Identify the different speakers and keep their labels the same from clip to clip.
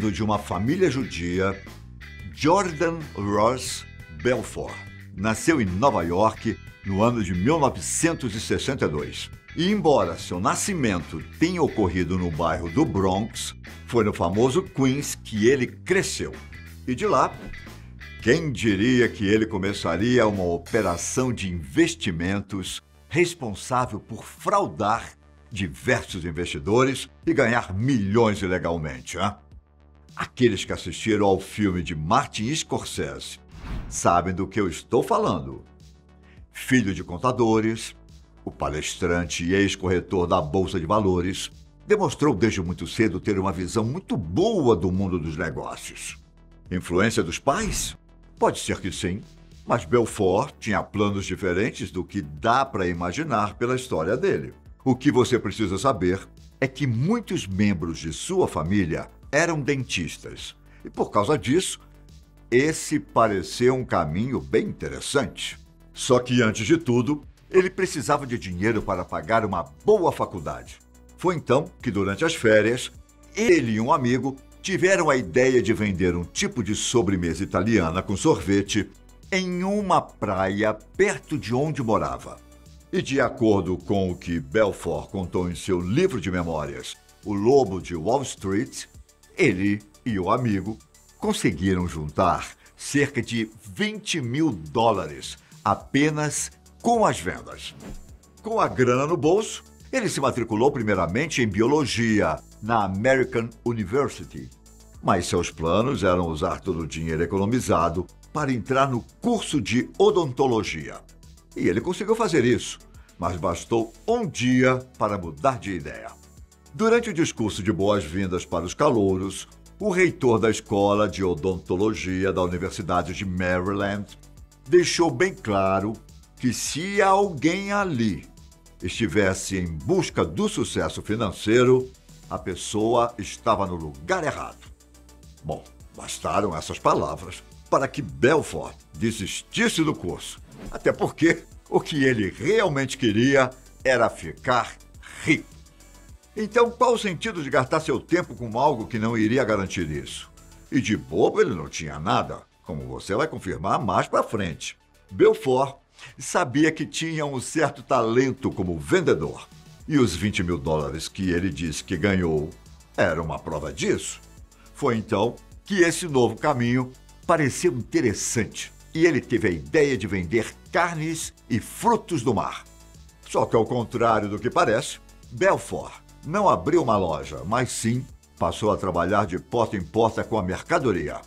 Speaker 1: Vindo de uma família judia, Jordan Ross Belfort nasceu em Nova York no ano de 1962. E embora seu nascimento tenha ocorrido no bairro do Bronx, foi no famoso Queens que ele cresceu. E de lá, quem diria que ele começaria uma operação de investimentos responsável por fraudar diversos investidores e ganhar milhões ilegalmente, hein? Aqueles que assistiram ao filme de Martin Scorsese sabem do que eu estou falando. Filho de contadores, o palestrante e ex-corretor da Bolsa de Valores demonstrou desde muito cedo ter uma visão muito boa do mundo dos negócios. Influência dos pais? Pode ser que sim, mas Belfort tinha planos diferentes do que dá para imaginar pela história dele. O que você precisa saber é que muitos membros de sua família eram dentistas. E por causa disso, esse pareceu um caminho bem interessante. Só que, antes de tudo, ele precisava de dinheiro para pagar uma boa faculdade. Foi então que, durante as férias, ele e um amigo tiveram a ideia de vender um tipo de sobremesa italiana com sorvete em uma praia perto de onde morava. E de acordo com o que Belfort contou em seu livro de memórias, O Lobo de Wall Street, ele e o amigo conseguiram juntar cerca de $20 mil apenas com as vendas. Com a grana no bolso, ele se matriculou primeiramente em biologia na American University, mas seus planos eram usar todo o dinheiro economizado para entrar no curso de odontologia. E ele conseguiu fazer isso, mas bastou um dia para mudar de ideia. Durante o discurso de boas-vindas para os calouros, o reitor da Escola de Odontologia da Universidade de Maryland deixou bem claro que se alguém ali estivesse em busca do sucesso financeiro, a pessoa estava no lugar errado. Bom, bastaram essas palavras para que Belfort desistisse do curso. Até porque o que ele realmente queria era ficar rico. Então, qual o sentido de gastar seu tempo com algo que não iria garantir isso? E de bobo ele não tinha nada, como você vai confirmar mais para frente. Belfort sabia que tinha um certo talento como vendedor. E os $20 mil que ele disse que ganhou eram uma prova disso. Foi então que esse novo caminho pareceu interessante e ele teve a ideia de vender carnes e frutos do mar. Só que, ao contrário do que parece, Belfort não abriu uma loja, mas sim passou a trabalhar de porta em porta com a mercadoria.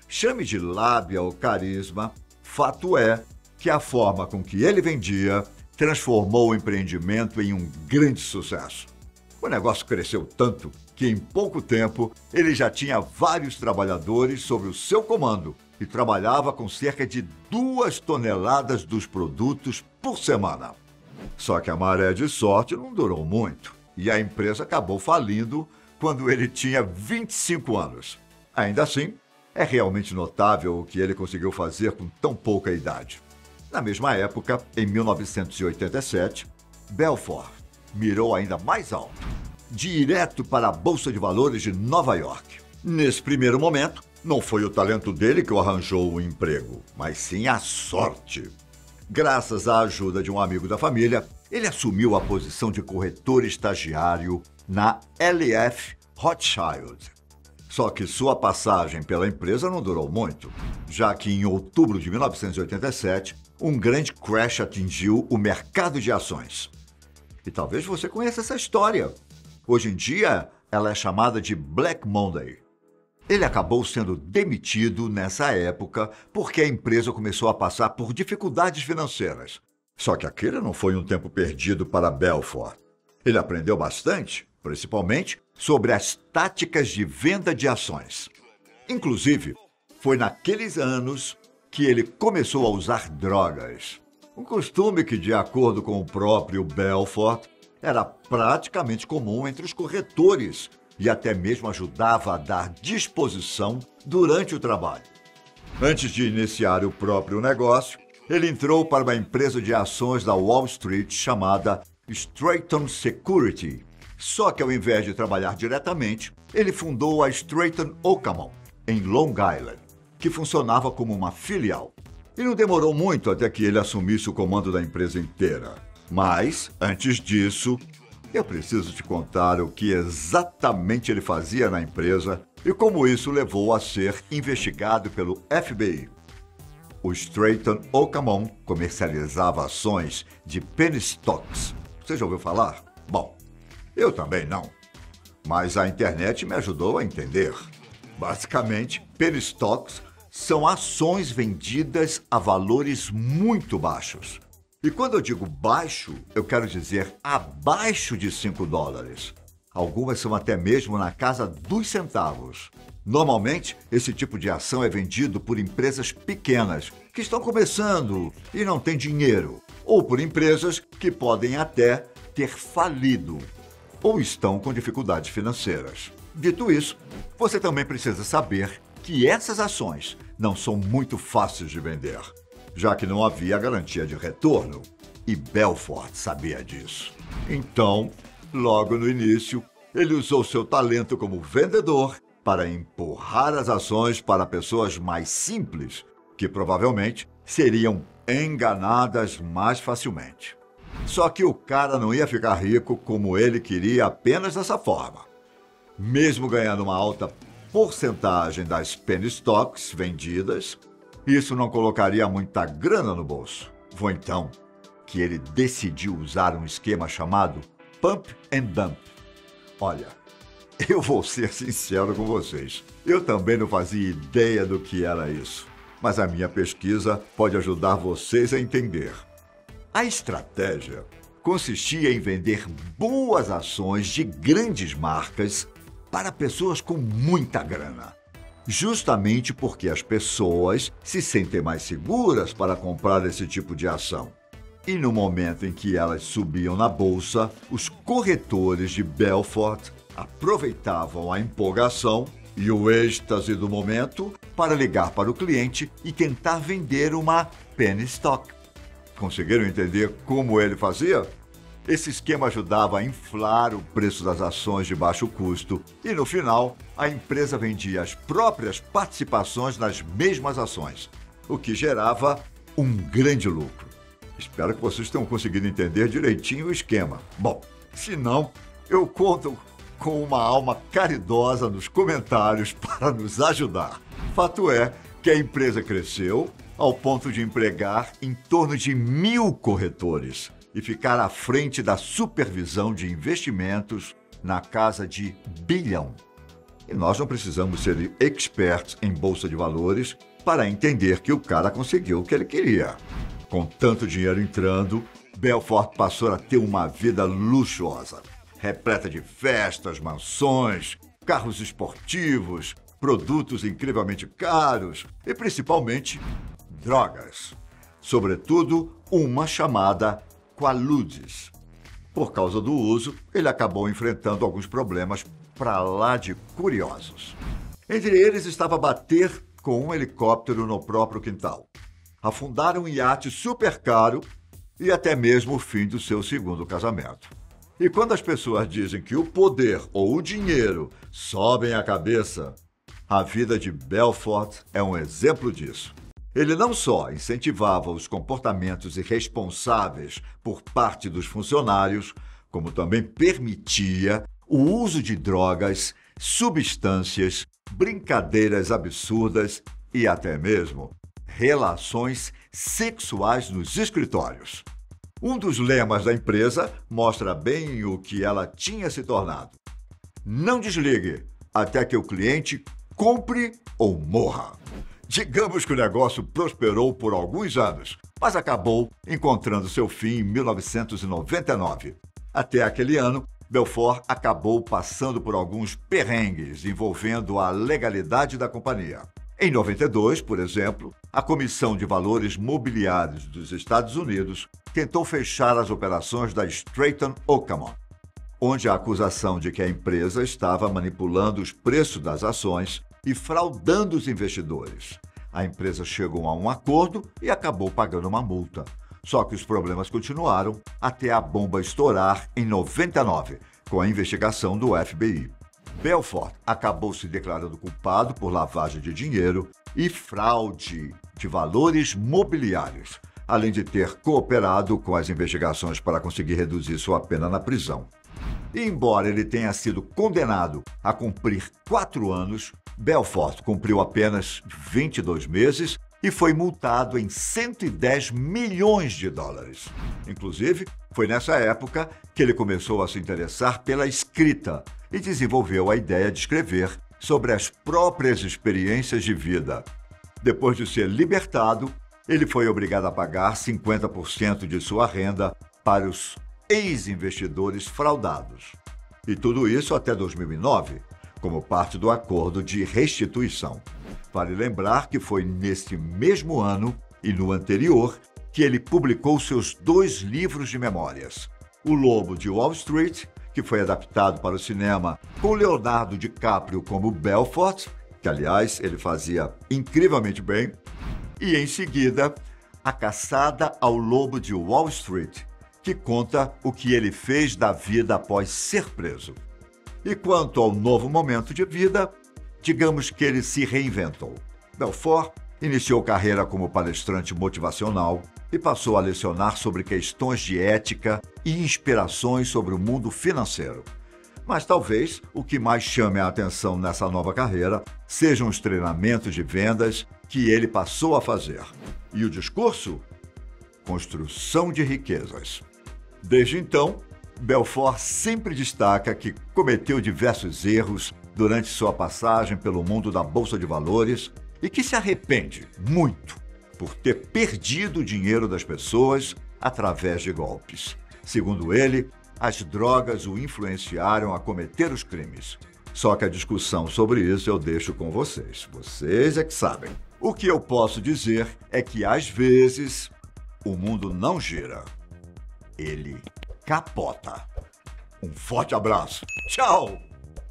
Speaker 1: Chame de lábia ou carisma, fato é que a forma com que ele vendia transformou o empreendimento em um grande sucesso. O negócio cresceu tanto que, em pouco tempo, ele já tinha vários trabalhadores sob o seu comando e trabalhava com cerca de 2 toneladas dos produtos por semana. Só que a maré de sorte não durou muito e a empresa acabou falindo quando ele tinha 25 anos. Ainda assim, é realmente notável o que ele conseguiu fazer com tão pouca idade. Na mesma época, em 1987, Belfort mirou ainda mais alto, direto para a Bolsa de Valores de Nova York. Nesse primeiro momento, não foi o talento dele que o arranjou o emprego, mas sim a sorte. Graças à ajuda de um amigo da família, ele assumiu a posição de corretor estagiário na LF Rothschild. Só que sua passagem pela empresa não durou muito, já que em outubro de 1987, um grande crash atingiu o mercado de ações. E talvez você conheça essa história. Hoje em dia, ela é chamada de Black Monday. Ele acabou sendo demitido nessa época porque a empresa começou a passar por dificuldades financeiras. Só que aquele não foi um tempo perdido para Belfort. Ele aprendeu bastante, principalmente sobre as táticas de venda de ações. Inclusive, foi naqueles anos que ele começou a usar drogas. Um costume que, de acordo com o próprio Belfort, era praticamente comum entre os corretores e até mesmo ajudava a dar disposição durante o trabalho. Antes de iniciar o próprio negócio, ele entrou para uma empresa de ações da Wall Street chamada Stratton Security, Só que ao invés de trabalhar diretamente, ele fundou a Stratton Okamon, em Long Island, que funcionava como uma filial. E não demorou muito até que ele assumisse o comando da empresa inteira. Mas, antes disso, eu preciso te contar o que exatamente ele fazia na empresa e como isso levou a ser investigado pelo FBI. O Stratton Okamon comercializava ações de penny stocks. Você já ouviu falar? Bom, eu também não. Mas a internet me ajudou a entender. Basicamente, penny stocks são ações vendidas a valores muito baixos. E quando eu digo baixo, eu quero dizer abaixo de $5. Algumas são até mesmo na casa dos centavos. Normalmente, esse tipo de ação é vendido por empresas pequenas, que estão começando e não têm dinheiro, ou por empresas que podem até ter falido, ou estão com dificuldades financeiras. Dito isso, você também precisa saber que essas ações não são muito fáceis de vender, já que não havia garantia de retorno, e Belfort sabia disso. Então, logo no início, ele usou seu talento como vendedor para empurrar as ações para pessoas mais simples, que provavelmente seriam enganadas mais facilmente. Só que o cara não ia ficar rico como ele queria apenas dessa forma. Mesmo ganhando uma alta porcentagem das penny stocks vendidas, isso não colocaria muita grana no bolso. Foi então que ele decidiu usar um esquema chamado Pump and Dump. Olha, eu vou ser sincero com vocês. Eu também não fazia ideia do que era isso. Mas a minha pesquisa pode ajudar vocês a entender. A estratégia consistia em vender boas ações de grandes marcas para pessoas com muita grana. Justamente porque as pessoas se sentem mais seguras para comprar esse tipo de ação. E no momento em que elas subiam na bolsa, os corretores de Belfort aproveitavam a empolgação e o êxtase do momento para ligar para o cliente e tentar vender uma penny stock. Conseguiram entender como ele fazia? Esse esquema ajudava a inflar o preço das ações de baixo custo e, no final, a empresa vendia as próprias participações nas mesmas ações, o que gerava um grande lucro. Espero que vocês tenham conseguido entender direitinho o esquema. Bom, se não, eu conto com uma alma caridosa nos comentários para nos ajudar. Fato é que a empresa cresceu ao ponto de empregar em torno de 1.000 corretores e ficar à frente da supervisão de investimentos na casa de bilhão. E nós não precisamos ser experts em bolsa de valores para entender que o cara conseguiu o que ele queria. Com tanto dinheiro entrando, Belfort passou a ter uma vida luxuosa, repleta de festas, mansões, carros esportivos, produtos incrivelmente caros e, principalmente, drogas. Sobretudo, uma chamada Quaaludes. Por causa do uso, ele acabou enfrentando alguns problemas para lá de curiosos. Entre eles estava bater com um helicóptero no próprio quintal, afundar um iate super caro e até mesmo o fim do seu segundo casamento. E quando as pessoas dizem que o poder ou o dinheiro sobem a cabeça, a vida de Belfort é um exemplo disso. Ele não só incentivava os comportamentos irresponsáveis por parte dos funcionários, como também permitia o uso de drogas, substâncias, brincadeiras absurdas e até mesmo relações sexuais nos escritórios. Um dos lemas da empresa mostra bem o que ela tinha se tornado. Não desligue até que o cliente compre ou morra. Digamos que o negócio prosperou por alguns anos, mas acabou encontrando seu fim em 1999. Até aquele ano, Belfort acabou passando por alguns perrengues envolvendo a legalidade da companhia. Em 92, por exemplo, a Comissão de Valores Mobiliários dos Estados Unidos tentou fechar as operações da Stratton Okamon, onde a acusação de que a empresa estava manipulando os preços das ações e fraudando os investidores. A empresa chegou a um acordo e acabou pagando uma multa. Só que os problemas continuaram até a bomba estourar em 99, com a investigação do FBI. Belfort acabou se declarando culpado por lavagem de dinheiro e fraude de valores mobiliários, além de ter cooperado com as investigações para conseguir reduzir sua pena na prisão. E embora ele tenha sido condenado a cumprir 4 anos, Belfort cumpriu apenas 22 meses e foi multado em 110 milhões de dólares. Inclusive, foi nessa época que ele começou a se interessar pela escrita e desenvolveu a ideia de escrever sobre as próprias experiências de vida. Depois de ser libertado, ele foi obrigado a pagar 50% de sua renda para os ex-investidores fraudados. E tudo isso até 2009, como parte do acordo de restituição. Vale lembrar que foi neste mesmo ano e no anterior que ele publicou seus 2 livros de memórias. O Lobo de Wall Street, que foi adaptado para o cinema com Leonardo DiCaprio como Belfort, que, aliás, ele fazia incrivelmente bem, e, em seguida, A Caçada ao Lobo de Wall Street, que conta o que ele fez da vida após ser preso. E quanto ao novo momento de vida, digamos que ele se reinventou. Belfort iniciou carreira como palestrante motivacional e passou a lecionar sobre questões de ética e inspirações sobre o mundo financeiro. Mas talvez o que mais chame a atenção nessa nova carreira sejam os treinamentos de vendas que ele passou a fazer. E o discurso? Construção de riquezas. Desde então, Belfort sempre destaca que cometeu diversos erros durante sua passagem pelo mundo da Bolsa de Valores e que se arrepende muito por ter perdido o dinheiro das pessoas através de golpes. Segundo ele, as drogas o influenciaram a cometer os crimes. Só que a discussão sobre isso eu deixo com vocês. Vocês é que sabem. O que eu posso dizer é que, às vezes, o mundo não gira. Ele capota. Um forte abraço. Tchau!